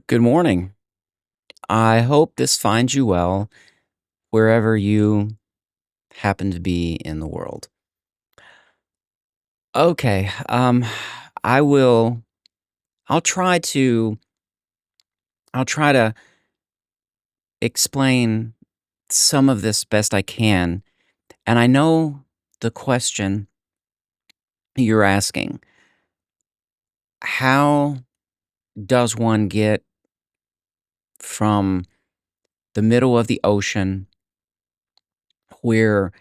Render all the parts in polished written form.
Good morning. I hope this finds you well wherever you happen to be in the world. Okay, I will I'll try to I'll try to explain some of this best I can. And I know the question you're asking. How does one get from the middle of the ocean where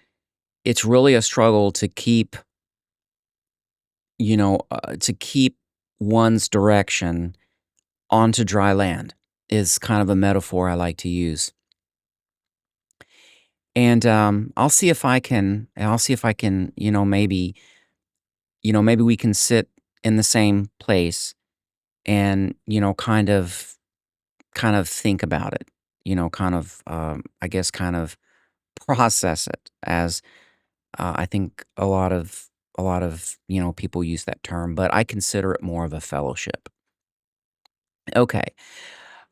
it's really a struggle to keep, to keep one's direction onto dry land is kind of a metaphor I like to use. And I'll see if I can, maybe we can sit in the same place and, kind of think about it, I guess kind of process it as I think a lot of people use that term, but I consider it more of a fellowship. Okay.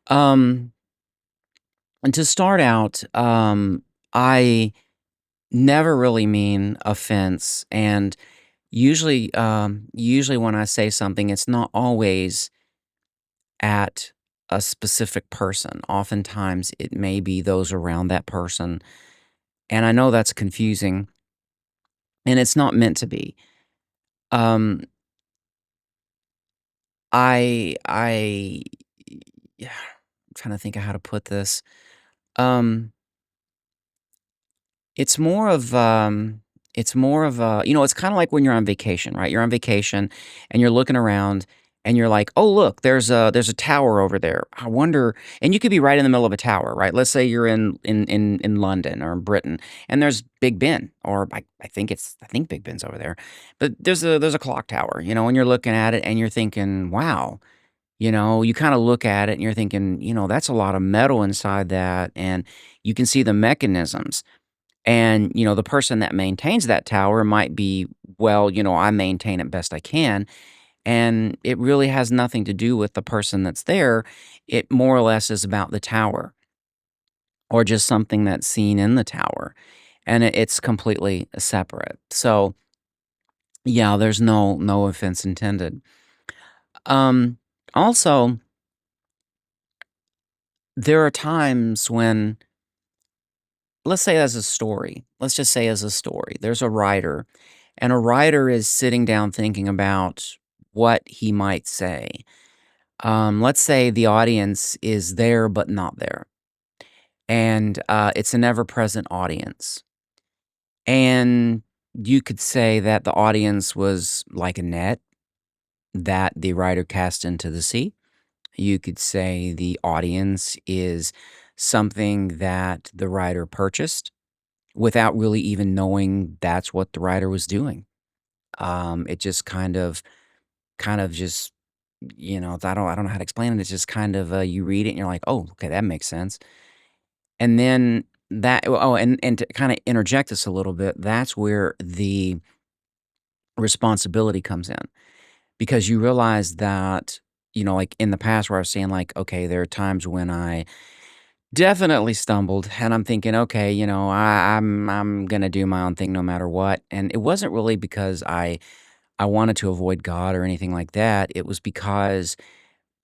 Um and to start out, I never really mean offense, and usually when I say something, it's not always at a specific person. Oftentimes, it may be those around that person, and I know that's confusing, and it's not meant to be. Um, I yeah, I'm trying to think of how to put this. Um it's more of a it's kinda like when you're on vacation, right? You're on vacation and you're looking around and you're like, "Oh, look, there's a tower over there. I wonder." And you could be right in the middle of a tower, right? Let's say you're in London or in Britain, and there's Big Ben, or I think Big Ben's over there. But there's a clock tower, and you're looking at it and you're thinking, "Wow." You kinda look at it and you're thinking, "That's a lot of metal inside that," and you can see the mechanisms. And, the person that maintains that tower might be, "Well, I maintain it best I can." And it really has nothing to do with the person that's there. It more or less is about the tower or just something that's seen in the tower. And it's completely separate. So, yeah, there's no offense intended. Um, Also, there are times when, let's say as a story, let's just say as a story, there's a writer, and a writer is sitting down thinking about what he might say. Let's say the audience is there but not there, and it's an ever present audience. And you could say that the audience was like a net that the writer cast into the sea. You could say the audience is something that the writer purchased without really even knowing that's what the writer was doing. It just kind of just, I don't know how to explain it. It's just kind of, you read it and you're like, "Oh, okay, that makes sense." And then and to kinda interject this a little bit, that's where the responsibility comes in, because you realize that, like in the past where I was saying like, okay, there are times when I definitely stumbled, and I'm thinking, "Okay, I'm gonna do my own thing no matter what." And it wasn't really because I wanted to avoid God or anything like that. It was because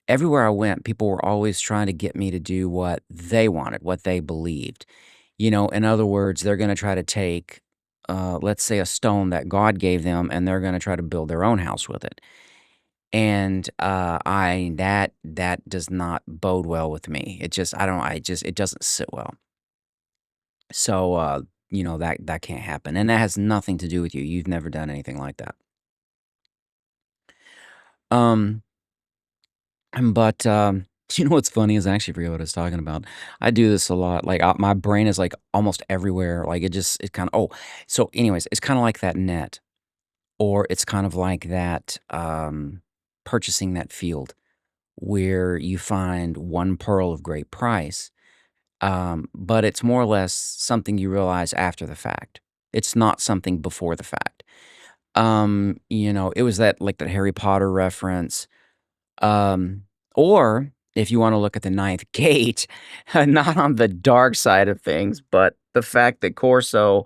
everywhere I went, people were always trying to get me to do what they wanted, what they believed. In other words, they're gonna try to take, let's say, a stone that God gave them, and they're gonna try to build their own house with it. And, I that does not bode well with me. It just I don't I just it doesn't sit well. So, that can't happen, and that has nothing to do with you. You've never done anything like that. Um, but, you know what's funny is I actually forget what I was talking about. I do this a lot, like, my brain is, like, almost everywhere, like, it kinda so anyways, it's kinda like that net, or it's kind of like that, purchasing that field where you find one pearl of great price. But it's more or less something you realize after the fact. It's not something before the fact. It was that, like, that Harry Potter reference. Um, or if you wanna look at the ninth gate, not on the dark side of things, but the fact that Corso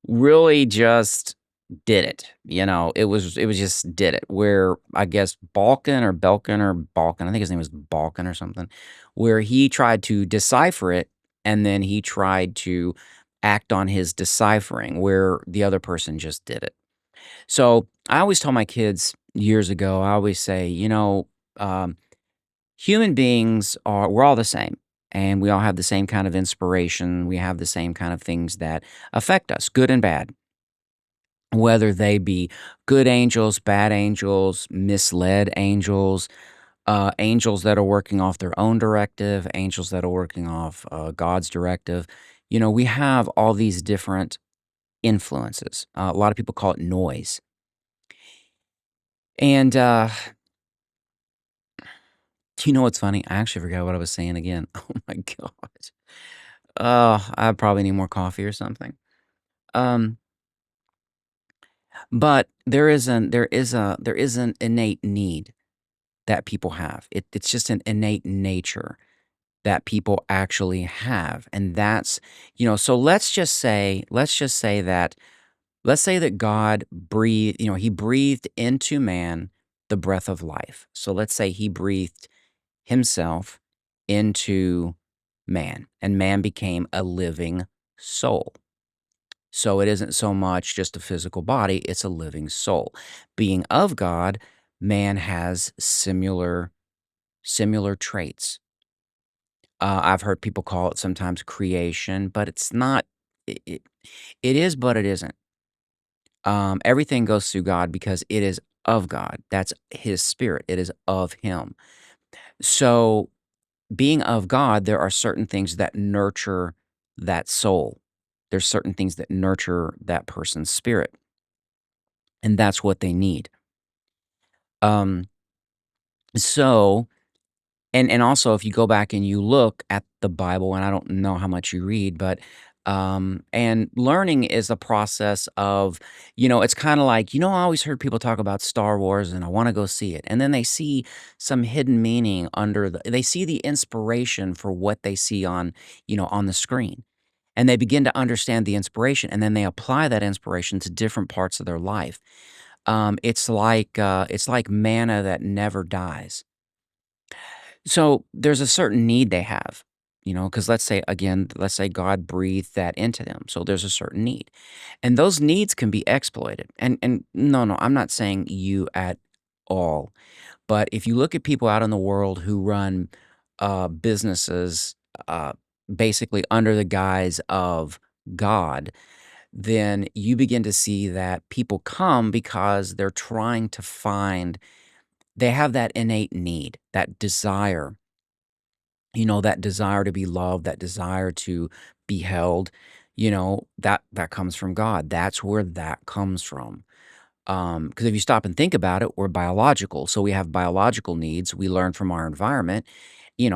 really just did it, it was just did it, where I guess Balkan, I think his name was Balkan or something, where he tried to decipher it, and then he tried to act on his deciphering, where the other person just did it. So, I always tell my kids years ago, I always say, um, human beings we're all the same, and we all have the same kind of inspiration, we have the same kind of things that affect us, good and bad, whether they be good angels, bad angels, misled angels, angels that are working off their own directive, angels that are working off God's directive. We have all these different influences. A lot of people call it noise. And you know what's funny? I actually forgot what I was saying again. Oh my gosh. Oh, I probably need more coffee or something. Um, but there is an innate need that people have. It's just an innate nature that people actually have, and so let's say that God breathed, he breathed into man the breath of life. So let's say he breathed himself into man, and man became a living soul. So it isn't so much just a physical body, it's a living soul. Being of God, man has similar traits. I've heard people call it sometimes creation, but it's not. It is, but it isn't. Everything goes through God because it is of God. That's His Spirit. It is of Him. So, being of God, there are certain things that nurture that soul. There's certain things that nurture that person's spirit, and that's what they need. Um, so and also, if you go back and you look at the Bible, and I don't know how much you read, but, and learning is a process of, it's kinda like, I always heard people talk about Star Wars, and I wanna go see it, and then they see some hidden meaning they see the inspiration for what they see on the screen, and they begin to understand the inspiration, and then they apply that inspiration to different parts of their life. It's like manna that never dies. So, there's a certain need they have, because let's say God breathed that into them, so there's a certain need, and those needs can be exploited, and no, I'm not saying you at all, but if you look at people out in the world who run, businesses, basically under the guise of God, then you begin to see that people come because they have that innate need, that desire to be loved, that desire to be held, that comes from God. That's where that comes from. Because if you stop and think about it, we're biological, so we have biological needs. We learn from our environment,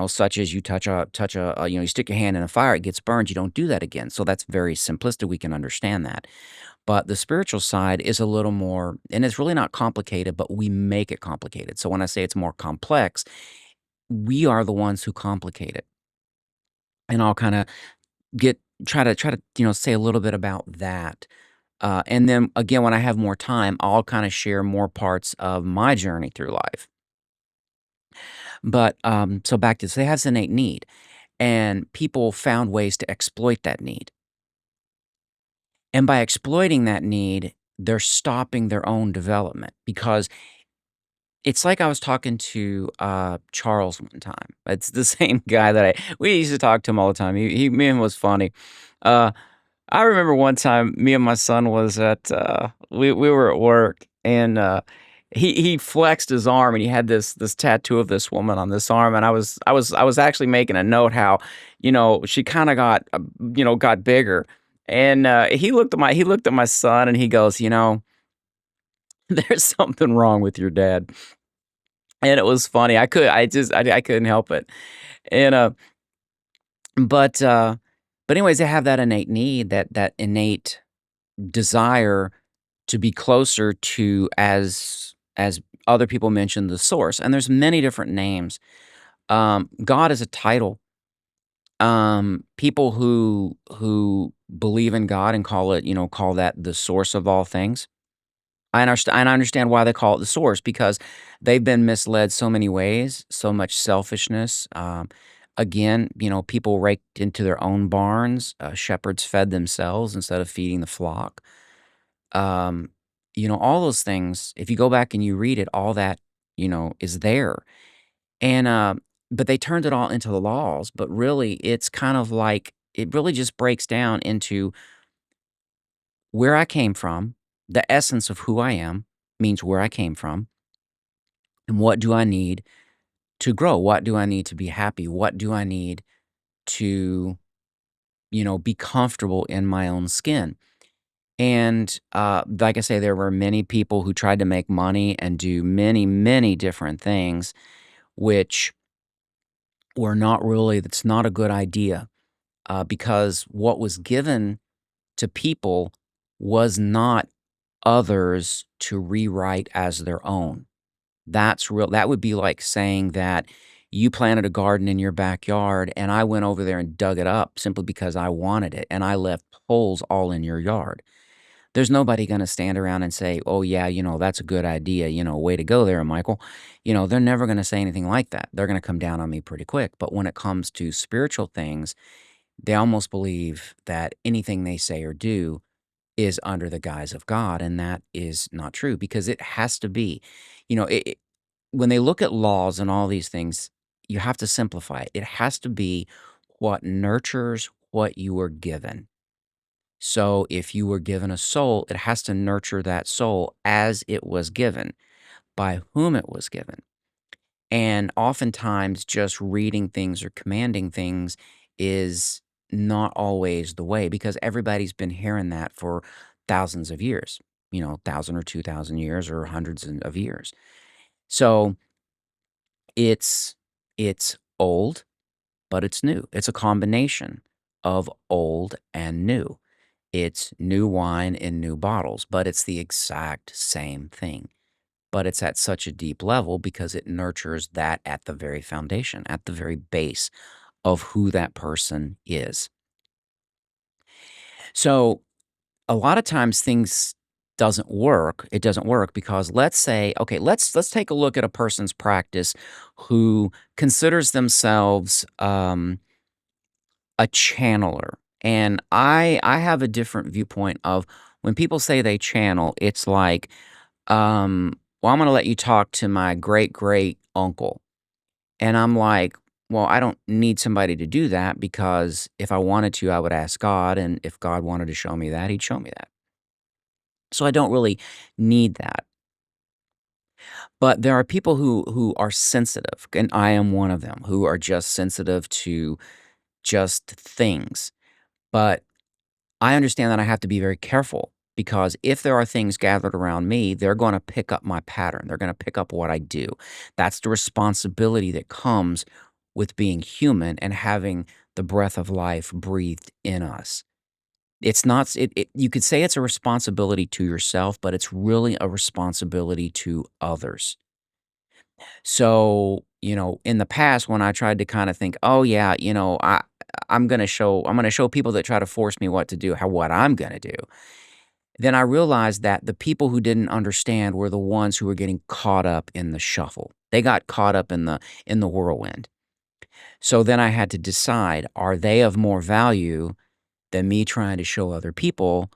such as you you stick your hand in a fire, it gets burned. You don't do that again. So that's very simplistic. We can understand that. But the spiritual side is a little more, and it's really not complicated, but we make it complicated. So when I say it's more complex, we are the ones who complicate it. And I'll kind of get try to say a little bit about that. And then again, when I have more time, I'll kind of share more parts of my journey through life. But so back to this, they have this innate need, and people found ways to exploit that need. And by exploiting that need, they're stopping their own development because it's like I was talking to Charles one time. It's the same guy that we used to talk to him all the time. Me and him was funny. Uh, I remember one time me and my son was we were at work, and he flexed his arm, and he had this tattoo of this woman on this arm, and I was actually making a note how, she kinda got bigger. And he looked at my son, and he goes, "There's something wrong with your dad." And it was funny. I couldn't help it. And but anyways, they have that innate need, that innate desire to be closer to, as other people mentioned, the source, and there's many different names. God is a title. People who believe in God and call it, call that the source of all things. I understand why they call it the source because they've been misled so many ways, so much selfishness. Again, people raked into their own barns. Shepherds fed themselves instead of feeding the flock. Um, all those things. If you go back and you read it, all that is there. And but they turned it all into the laws. But really, it's kind of like it really just breaks down into where I came from. The essence of who I am means where I came from. And what do I need to grow? What do I need to be happy? What do I need to, be comfortable in my own skin? And like I say, there were many people who tried to make money and do many, many different things, which were not really, that's not a good idea because what was given to people was not others to rewrite as their own. That's real that would be like saying that you planted a garden in your backyard and I went over there and dug it up simply because I wanted it and I left holes all in your yard. There's nobody gonna stand around and say, "Oh, yeah, that's a good idea, way to go there, Michael." They're never gonna say anything like that. They're gonna come down on me pretty quick. But when it comes to spiritual things, they almost believe that anything they say or do is under the guise of God, and that is not true because it has to be. When they look at laws and all these things, you have to simplify it. It has to be what nurtures what you were given. So if you were given a soul, it has to nurture that soul as it was given, by whom it was given. And oftentimes, just reading things or commanding things is not always the way because everybody's been hearing that for thousands of years, 1,000 or 2,000 years or hundreds of years. So it's old, but it's new. It's a combination of old and new. It's new wine in new bottles, but it's the exact same thing. But it's at such a deep level because it nurtures that at the very foundation, at the very base of who that person is. So a lot of times things doesn't work. It doesn't work because let's say, okay, let's take a look at a person's practice who considers themselves a channeler. And I have a different viewpoint of when people say they channel, it's like, well, I'm gonna let you talk to my great great uncle. And I'm like, well, I don't need somebody to do that because if I wanted to, I would ask God. And if God wanted to show me that, he'd show me that. So I don't really need that. But there are people who are sensitive, and I am one of them, who are just sensitive to just things. But I understand that I have to be very careful because if there are things gathered around me, they're going to pick up my pattern. They're going to pick up what I do. That's the responsibility that comes with being human and having the breath of life breathed in us. It's not, you could say it's a responsibility to yourself, but it's really a responsibility to others. So, in the past when I tried to kind of think, "Oh yeah, I'm gonna show people that try to force me what to do, what I'm gonna do." Then I realized that the people who didn't understand were the ones who were getting caught up in the shuffle. They got caught up in the whirlwind. So then I had to decide, are they of more value than me trying to show other people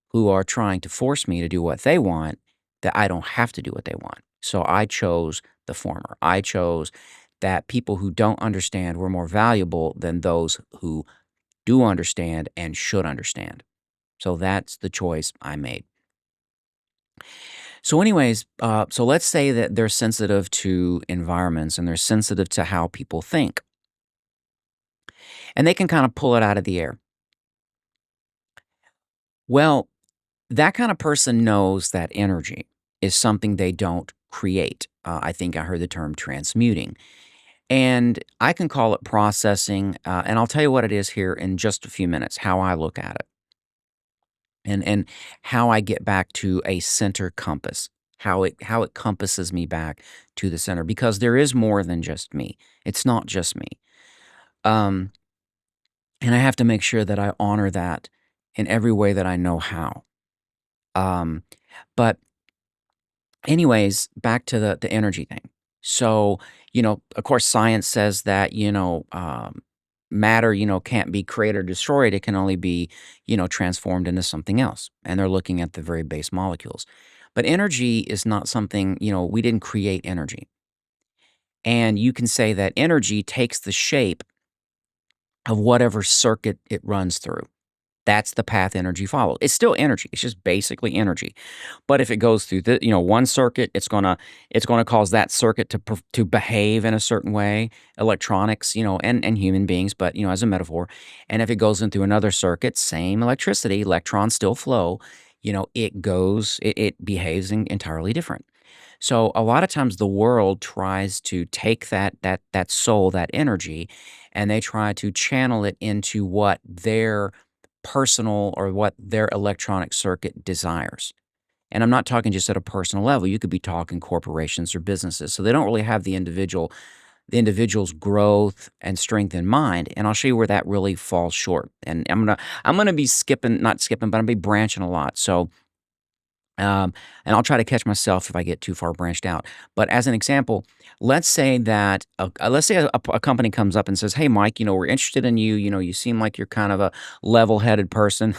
who are trying to force me to do what they want, that I don't have to do what they want. So I chose the former. I chose that people who don't understand were more valuable than those who do understand and should understand. So that's the choice I made. So, anyways, so let's say that they're sensitive to environments and they're sensitive to how people think, and they can kind of pull it out of the air. Well, that kind of person knows that energy is something they don't create. I think I heard the term transmuting. And I can call it processing. And I'll tell you what it is here in just a few minutes, how I look at it and how I get back to a center compass. how it compasses me back to the center, because there is more than just me. It's not just me. Um, and I have to make sure that I honor that in every way that I know how. Um, but anyways, back to the energy thing. So, of course, science says that, matter, can't be created or destroyed. It can only be, transformed into something else. And they're looking at the very base molecules. But energy is not something, we didn't create energy. And you can say that energy takes the shape of whatever circuit it runs through. That's the path energy follows. It's still energy. It's just basically energy. But if it goes through the, one circuit, it's gonna cause that circuit to behave in a certain way. Electronics, and human beings, but as a metaphor. And if it goes into another circuit, same electricity, electrons still flow. It behaves entirely different. So a lot of times the world tries to take that soul, that energy, and they try to channel it into what their personal or what their electronic circuit desires. And I'm not talking just at a personal level. You could be talking corporations or businesses. So they don't really have the individual's growth and strength in mind. And I'll show you where that really falls short. And I'm gonna be skipping, not skipping, but I'm gonna be branching a lot. So and I'll try to catch myself if I get too far branched out. But as an example, let's say that a company comes up and says, "Hey, Mike, we're interested in you. You seem like you're kind of a level-headed person,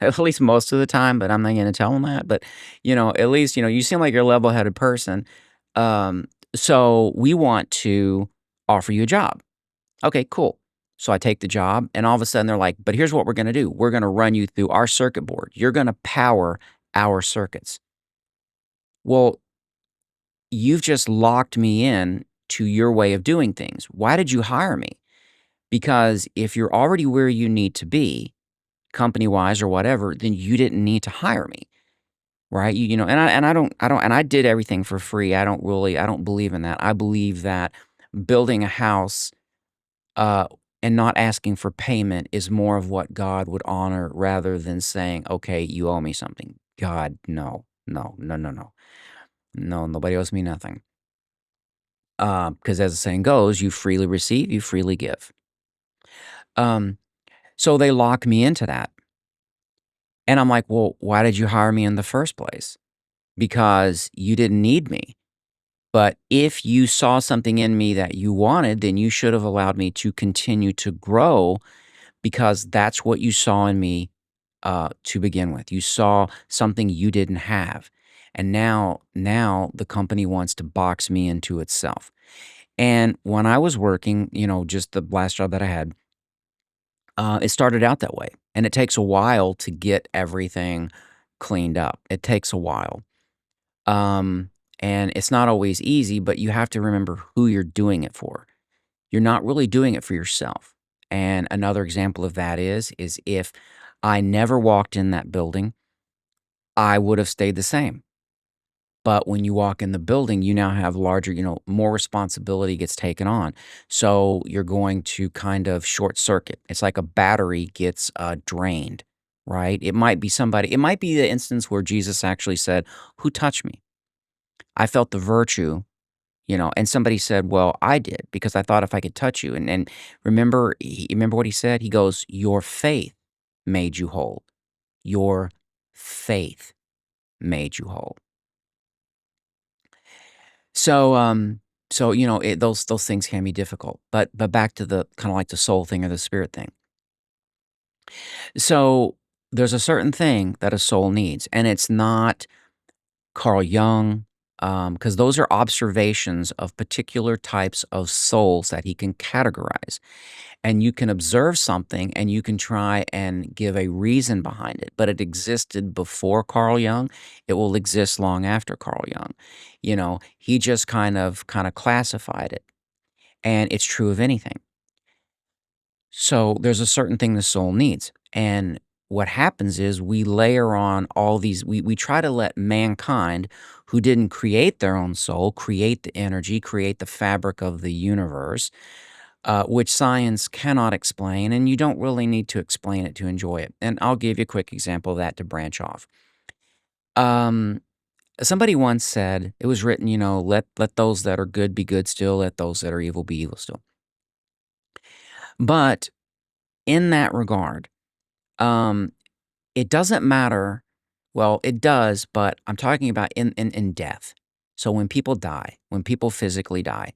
at least most of the time." But I'm not going to tell them that. But at least you seem like you're a level-headed person. So we want to offer you a job. Okay, cool. So I take the job, and all of a sudden they're like, "But here's what we're going to do. We're going to run you through our circuit board. You're going to power our circuits." Well, you've just locked me in to your way of doing things. Why did you hire me? Because if you're already where you need to be, company wise or whatever, then you didn't need to hire me, right? And I did everything for free. I don't believe in that. I believe that building a house uh, and not asking for payment is more of what God would honor rather than saying, okay, you owe me something. God, no, no, no, no, no. No, nobody owes me nothing. Because as the saying goes, you freely receive, you freely give. Um, so they lock me into that. And I'm like, well, why did you hire me in the first place? Because you didn't need me. But if you saw something in me that you wanted, then you should have allowed me to continue to grow, because that's what you saw in me to begin with. You saw something you didn't have. And now the company wants to box me into itself. And when I was working, just the last job that I had, it started out that way. And it takes a while to get everything cleaned up. It takes a while. Um, and it's not always easy, but you have to remember who you're doing it for. You're not really doing it for yourself. And another example of that is if I never walked in that building, I would have stayed the same. But when you walk in the building, you now have larger, more responsibility gets taken on. So you're going to kind of short circuit. It's like a battery gets drained, right? It might be the instance where Jesus actually said, "Who touched me?" I felt the virtue, and somebody said, "Well, I did, because I thought if I could touch you." And remember what he said? He goes, "Your faith made you whole. Your faith made you whole." So, those things can be difficult, but back to the kinda like the soul thing or the spirit thing. So, there's a certain thing that a soul needs, and it's not Carl Jung, because those are observations of particular types of souls that he can categorize. And you can observe something and you can try and give a reason behind it, but it existed before Carl Jung. It will exist long after Carl Jung. He just kind of classified it, and it's true of anything. So there's a certain thing the soul needs. And what happens is we layer on all these, we try to let mankind, who didn't create their own soul, create the energy, create the fabric of the universe, which science cannot explain, and you don't really need to explain it to enjoy it. And I'll give you a quick example of that to branch off. Um, Somebody once said, it was written, let those that are good be good still, let those that are evil be evil still. But in that regard, um, it doesn't matter. Well, it does, but I'm talking about in death. So when people die, when people physically die,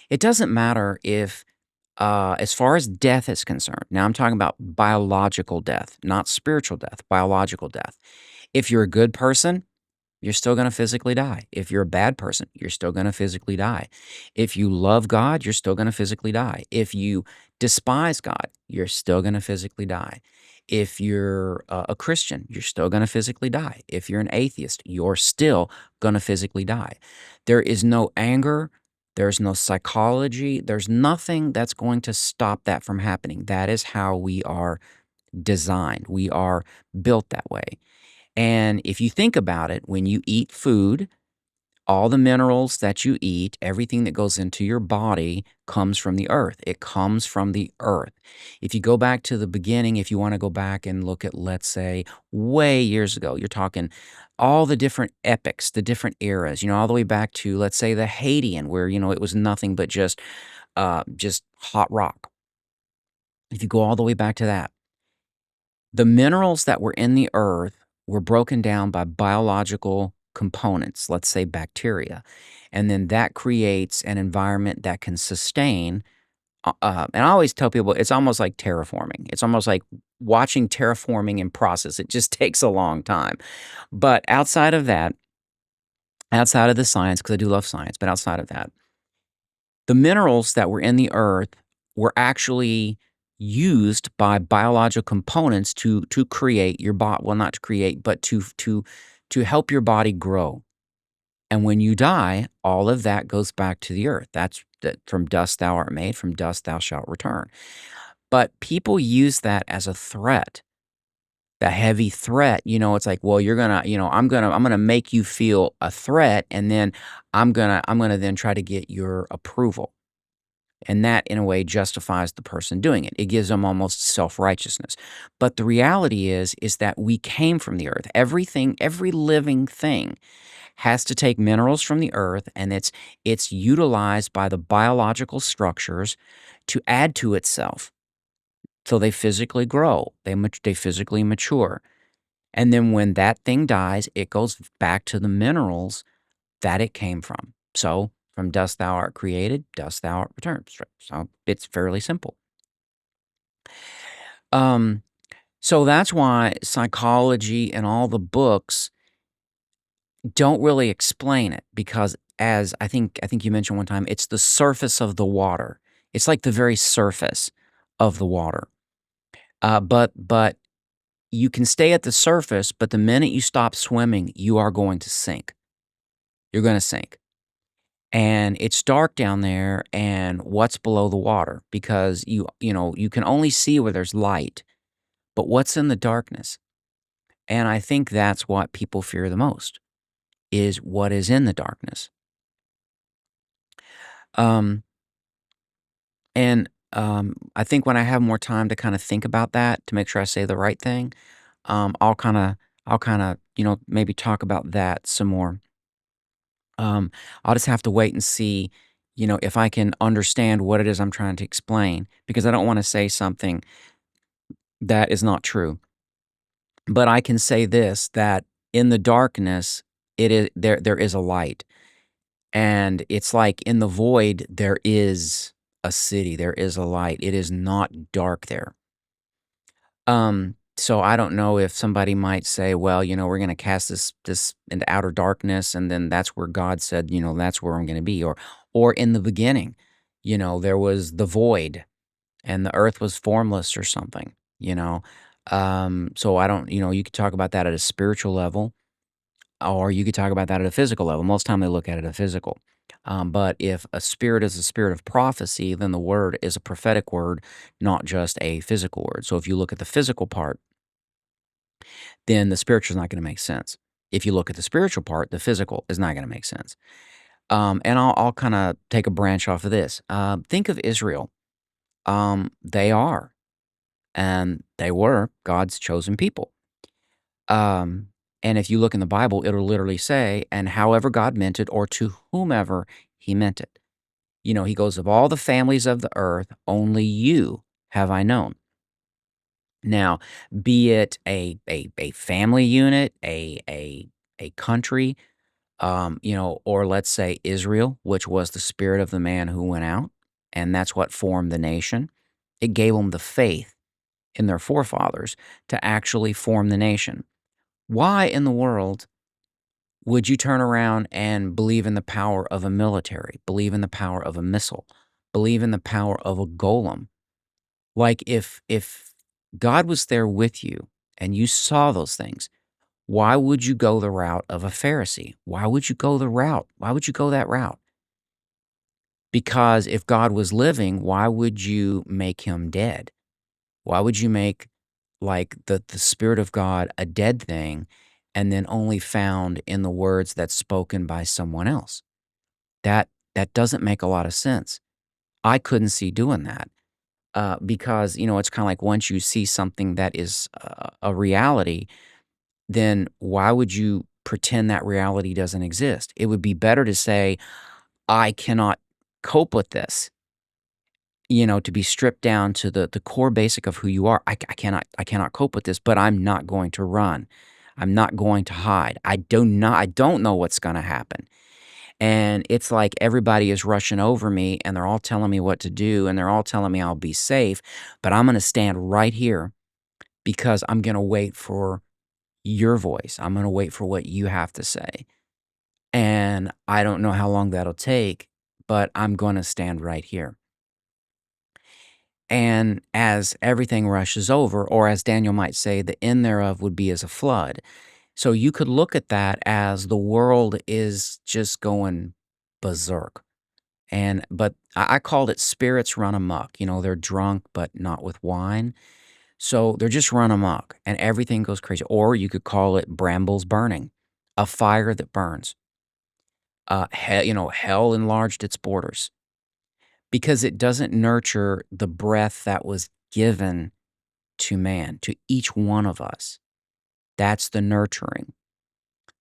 it doesn't matter if, as far as death is concerned. Now I'm talking about biological death, not spiritual death, biological death. If you're a good person, you're still going to physically die. If you're a bad person, you're still going to physically die. If you love God, you're still going to physically die. If you despise God, you're still going to physically die. If you're a Christian, you're still going to physically die. If you're an atheist, you're still going to physically die. There is no anger. There's no psychology. There's nothing that's going to stop that from happening. That is how we are designed. We are built that way. And if you think about it, when you eat food, all the minerals that you eat, everything that goes into your body comes from the earth. It comes from the earth. If you go back to the beginning, if you want to go back and look at, let's say, way years ago, you're talking all the different epochs, the different eras, all the way back to, let's say, the Hadean, where, it was nothing but just hot rock. If you go all the way back to that, the minerals that were in the earth were broken down by biological components, let's say bacteria. And then that creates an environment that can sustain. And I always tell people it's almost like terraforming. It's almost like watching terraforming in process. It just takes a long time. But outside of that, outside of the science, because I do love science, but outside of that, the minerals that were in the earth were actually used by biological components to create your body. Well, not to create, but to help your body grow. And when you die, all of that goes back to the earth. That's that, from dust thou art made, from dust thou shalt return. But people use that as a threat, the heavy threat. It's like, well, you're gonna, I'm gonna make you feel a threat, and then I'm gonna then try to get your approval. And that, in a way, justifies the person doing it. It gives them almost self-righteousness. But the reality is that we came from the earth. Everything, every living thing has to take minerals from the earth, and it's utilized by the biological structures to add to itself. So they physically grow, they physically mature. And then when that thing dies, it goes back to the minerals that it came from. So, from dust thou art created, dust thou art returned. So it's fairly simple. Um, so that's why psychology and all the books don't really explain it, because, as I think you mentioned one time, it's the surface of the water. It's like the very surface of the water. But you can stay at the surface, but the minute you stop swimming, you are going to sink. You're going to sink. And it's dark down there, and what's below the water, because you can only see where there's light, but what's in the darkness? And I think that's what people fear the most, is what is in the darkness. Um, and I think when I have more time to kind of think about that, to make sure I say the right thing, I'll kind of maybe talk about that some more. I'll just have to wait and see, if I can understand what it is I'm trying to explain, because I don't want to say something that is not true. But I can say this, that in the darkness, there is a light. And it's like in the void, there is a city, there is a light. It is not dark there. So I don't know if somebody might say, well, we're going to cast this into outer darkness, and then that's where God said, that's where I'm going to be. Or in the beginning, there was the void, and the earth was formless or something, you know. So I don't, you could talk about that at a spiritual level, or you could talk about that at a physical level. Most time they look at it at a physical. But if a spirit is a spirit of prophecy, then the word is a prophetic word, not just a physical word. So if you look at the physical part, then the spiritual is not going to make sense. If you look at the spiritual part, the physical is not going to make sense. And I'll kind of take a branch off of this. Think of Israel. They are, and they were God's chosen people. Um, And if you look in the Bible, it'll literally say, "And however God meant it, or to whomever he meant it." He goes, "Of all the families of the earth, only you have I known." Now, be it a family unit, a country, or let's say Israel, which was the spirit of the man who went out, and that's what formed the nation. It gave them the faith in their forefathers to actually form the nation. Why in the world would you turn around and believe in the power of a military, believe in the power of a missile, believe in the power of a golem? Like if God was there with you and you saw those things, why would you go the route of a Pharisee? Why would you go the route? Why would you go that route? Because if God was living, why would you make him dead? Why would you make like the spirit of God a dead thing and then only found in the words that's spoken by someone else? That doesn't make a lot of sense. I couldn't see doing that. Because it's kind of like once you see something that is a reality, then why would you pretend that reality doesn't exist? It would be better to say, I cannot cope with this, to be stripped down to the core basic of who you are. I cannot cope with this, but I'm not going to run. I'm not going to hide. I don't know what's going to happen. And it's like everybody is rushing over me and they're all telling me what to do and they're all telling me I'll be safe, but I'm going to stand right here because I'm going to wait for your voice. I'm going to wait for what you have to say. And I don't know how long that'll take, but I'm going to stand right here. And as everything rushes over, or as Daniel might say, the end thereof would be as a flood. So you could look at that as the world is just going berserk. But I called it spirits run amok. They're drunk, but not with wine. So they're just run amok and everything goes crazy. Or you could call it brambles burning, a fire that burns. Hell enlarged its borders because it doesn't nurture the breath that was given to man, to each one of us. That's the nurturing.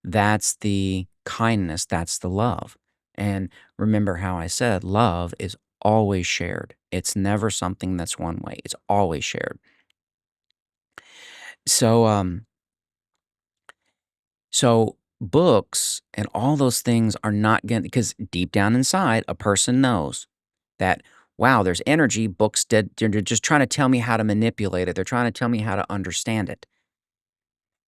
That's the kindness. That's the love. And remember how I said love is always shared. It's never something that's one way. It's always shared. So, books and all those things are not going to, because deep down inside, a person knows that, wow, there's energy. Books, they're just trying to tell me how to manipulate it. They're trying to tell me how to understand it.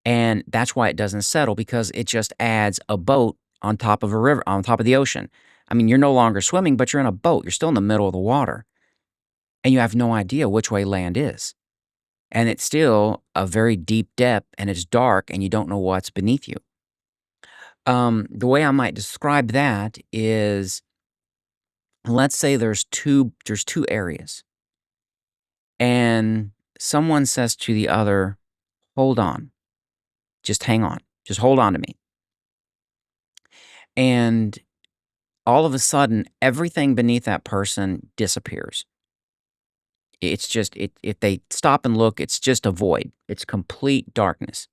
And that's why it doesn't settle because it just adds a boat on top of a river, on top of the ocean. I mean, you're no longer swimming, but you're in a boat. You're still in the middle of the water and you have no idea which way land is. And it's still a very deep depth and it's dark and you don't know what's beneath you. The way I might describe that is, let's say there's two areas and someone says to the other, hold on, just hang on, just hold on to me. And all of a sudden, everything beneath that person disappears. It's just if they stop and look, it's just a void. It's complete darkness.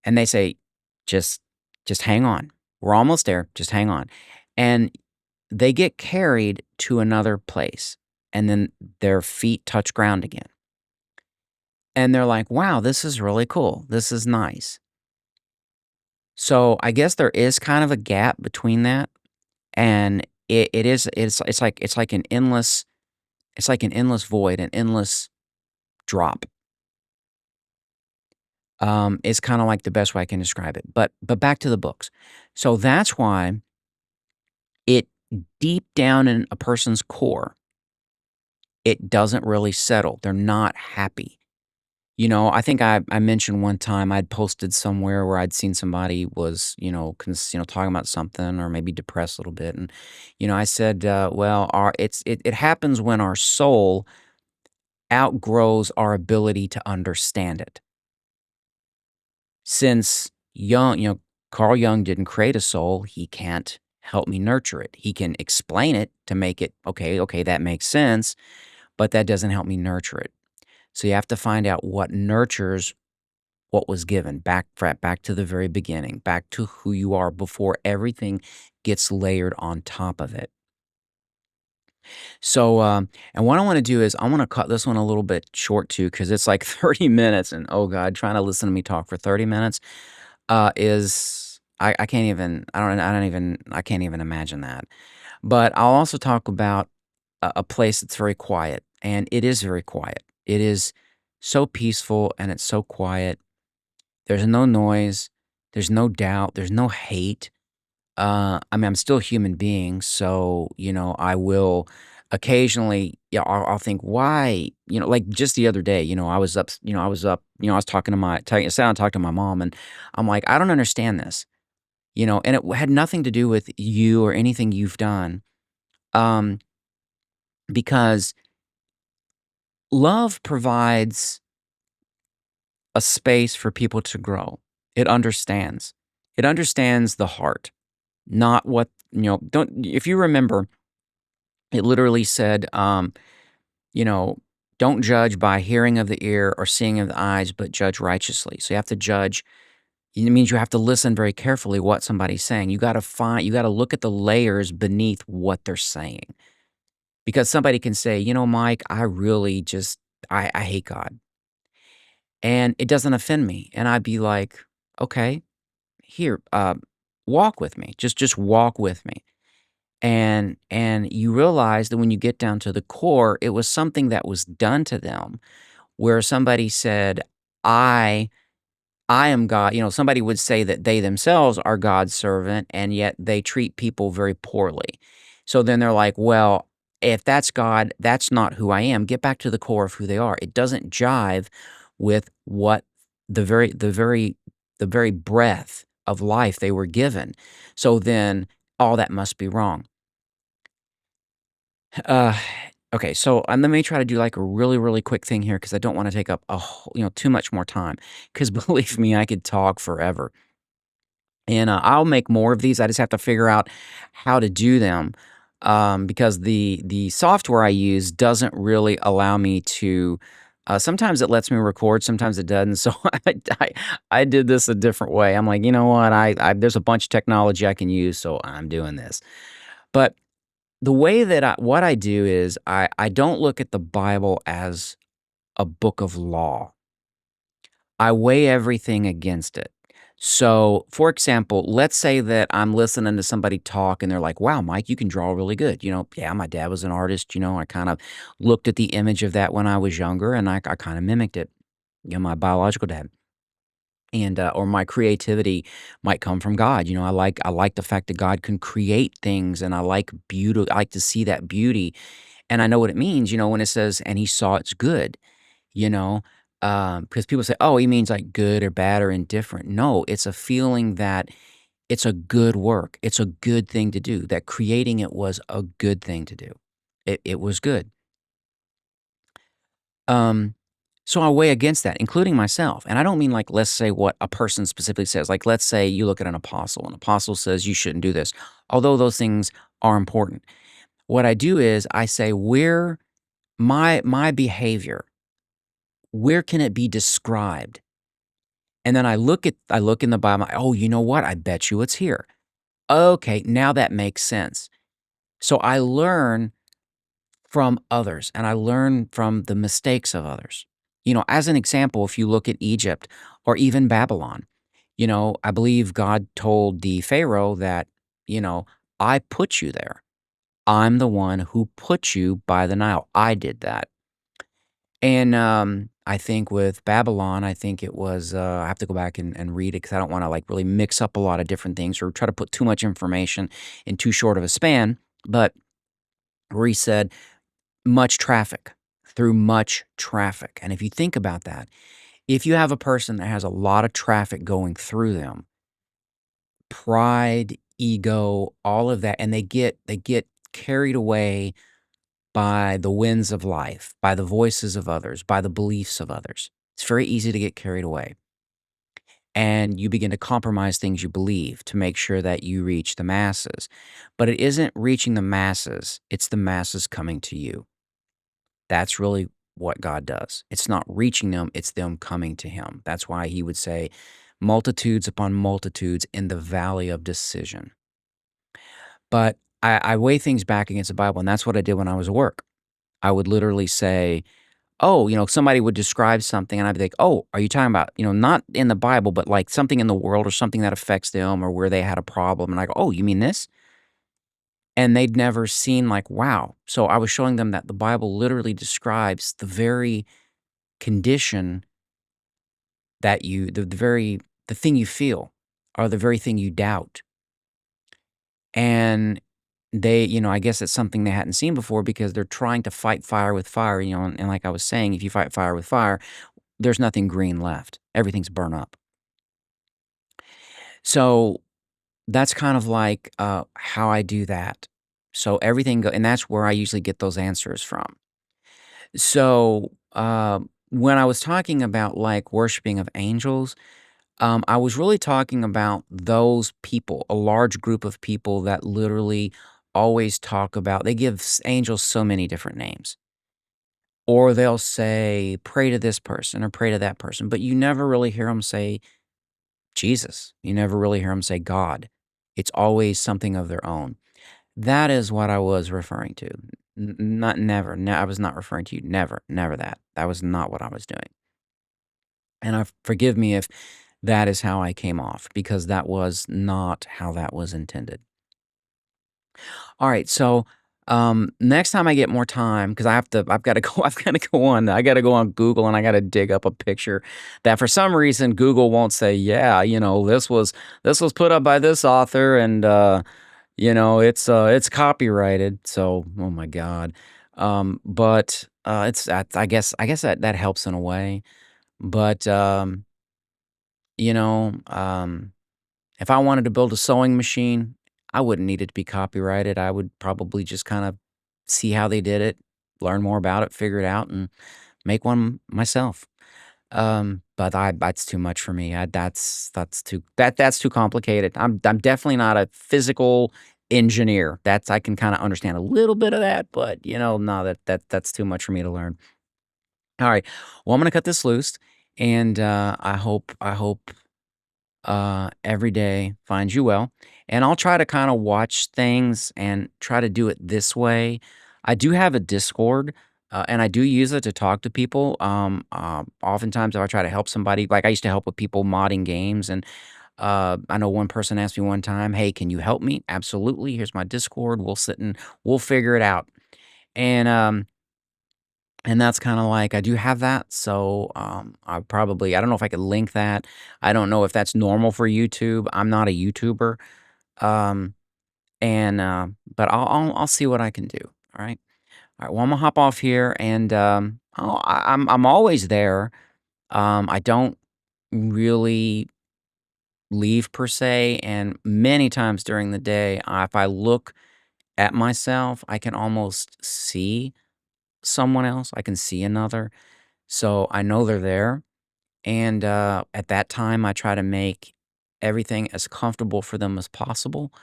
And they say, just just hang on. We're almost there. Just hang on. And they get carried to another place and then their feet touch ground again. And they're like, wow, this is really cool. This is nice. So I guess there is kind of a gap between that. And it's like an endless void, an endless drop. Is kind of like the best way I can describe it. But back to the books. So that's why it deep down in a person's core, it doesn't really settle. They're not happy. I think I mentioned one time I'd posted somewhere where I'd seen somebody was, talking about something or maybe depressed a little bit. And, I said, well, it happens when our soul outgrows our ability to understand it. Since Carl Jung didn't create a soul, he can't help me nurture it. He can explain it to make it, okay, that makes sense, but that doesn't help me nurture it. So you have to find out what nurtures what was given, back to the very beginning, back to who you are before everything gets layered on top of it. So, and what I wanna do is I wanna cut this one a little bit short too, because it's like 30 minutes, and, oh god, trying to listen to me talk for 30 minutes, is I can't even I can't even imagine that. But I'll also talk about a place that's very quiet, and it is very quiet. It is so peaceful, and it's so quiet. There's no noise, there's no doubt, there's no hate. I mean, I'm still a human being, so, I will occasionally, yeah, I'll think, "Why?" Like, just the other day, I was talking to sat down and talked to my mom, and I'm like, "I don't understand this," and it had nothing to do with you or anything you've done, um, because love provides a space for people to grow. It understands. It understands the heart, not what, don't if you remember, it literally said, you know, "Don't judge by hearing of the ear or seeing of the eyes, but judge righteously." So you have to judge. It means you have to listen very carefully what somebody's saying. You gotta look at the layers beneath what they're saying. Because somebody can say, Mike, I really just I hate God. And it doesn't offend me. And I'd be like, okay, here, walk with me. Just walk with me. And you realize that when you get down to the core, it was something that was done to them where somebody said, I I am God. Somebody would say that they themselves are God's servant, and yet they treat people very poorly. So then they're like, well, if that's God, that's not who I am. Get back to the core of who they are. It doesn't jive with what the very, the very, the very breath of life they were given. So then all that must be wrong. Uh, okay, so let me try to do like a really, really quick thing here because I don't want to take up too much more time. Because believe me, I could talk forever. And, I'll make more of these, I just have to figure out how to do them, because the software I use doesn't really allow me to sometimes it lets me record, sometimes it doesn't, so I I did this a different way. I'm like, "You know what? I there's a bunch of technology I can use, so I'm doing this." But the way that what I do is I don't look at the Bible as a book of law. I weigh everything against it. So, for example, let's say that I'm listening to somebody talk and they're like, wow, Mike, you can draw really good. Yeah, my dad was an artist. I kind of looked at the image of that when I was younger and I kind of mimicked it. My biological dad. And or my creativity might come from God. I like the fact that God can create things, and I like beauty. I like to see that beauty, and I know what it means. When it says, "And He saw it's good." You know, because people say, "Oh, he means like good or bad or indifferent." No, it's a feeling that it's a good work. It's a good thing to do. That creating it was a good thing to do. It was good. Um, so I weigh against that, including myself. And I don't mean like, let's say what a person specifically says. Like, let's say you look at an apostle says you shouldn't do this, although those things are important. What I do is I say, where my behavior, where can it be described? And then I look in the Bible, "Oh, you know what? I bet you it's here." Okay, now that makes sense. So I learn from others, and I learn from the mistakes of others. As an example, if you look at Egypt or even Babylon, I believe God told the Pharaoh that, you know, "I put you there. I'm the one who put you by the Nile. I did that." And, I think with Babylon, I think it was, I have to go back and read it because I don't wanna, like, really mix up a lot of different things or try to put too much information in too short of a span, but where he said, "Much traffic, through much traffic," and if you think about that, if you have a person that has a lot of traffic going through them, pride, ego, all of that, and they get carried away by the winds of life, by the voices of others, by the beliefs of others. It's very easy to get carried away. And you begin to compromise things you believe to make sure that you reach the masses. But it isn't reaching the masses, it's the masses coming to you. That's really what God does. It's not reaching them, it's them coming to him. That's why he would say, multitudes upon multitudes in the valley of decision. But I weigh things back against the Bible, and that's what I did when I was at work. I would literally say, oh, somebody would describe something, and I'd be like, oh, are you talking about, not in the Bible, but like something in the world or something that affects them or where they had a problem? And I go, oh, you mean this? And they'd never seen, like, wow. So I was showing them that the Bible literally describes the very condition that the thing you feel or the very thing you doubt. And they, I guess it's something they hadn't seen before because they're trying to fight fire with fire, and like I was saying, if you fight fire with fire, there's nothing green left. Everything's burnt up. So that's kind of like how I do that. So and that's where I usually get those answers from. So when I was talking about like worshiping of angels, I was really talking about those people, a large group of people that literally always talk about, they give angels so many different names. Or they'll say, pray to this person or pray to that person, but you never really hear them say Jesus. You never really hear them say God. It's always something of their own. That is what I was referring to. Not never. I was not referring to you. Never, never that. That was not what I was doing. And forgive me if that is how I came off, because that was not how that was intended. All right, so next time I get more time, because I've got to go, I got to go on Google and I got to dig up a picture that for some reason Google won't say, yeah, this was put up by this author and it's copyrighted. So, oh my God, but I guess that helps in a way, but you know, um, if I wanted to build a sewing machine, I wouldn't need it to be copyrighted. I would probably just kind of see how they did it, learn more about it, figure it out, and make one myself. But that's too much for me. That's too complicated. I'm definitely not a physical engineer. I can kind of understand a little bit of that, but no, that's too much for me to learn. All right. Well, I'm gonna cut this loose, and I hope every day finds you well. And I'll try to kind of watch things and try to do it this way. I do have a Discord, and I do use it to talk to people. Oftentimes, if I try to help somebody, like I used to help with people modding games, and I know one person asked me one time, "Hey, can you help me?" Absolutely. Here's my Discord. We'll sit and we'll figure it out. And that's kinda like I do have that, so, I don't know if I could link that. I don't know if that's normal for YouTube. I'm not a YouTuber, um, but I'll see what I can do, alright? Alright, well, Imma hop off here, and, I'm always there. I don't really leave per se, and many times during the day, if I look at myself, I can almost see someone else. I can see another. So I know they're there. And at that time, I try to make everything as comfortable for them as possible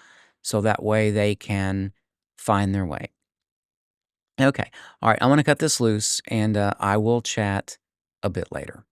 so that way they can find their way. Okay. All right. I'm going to cut this loose and I will chat a bit later.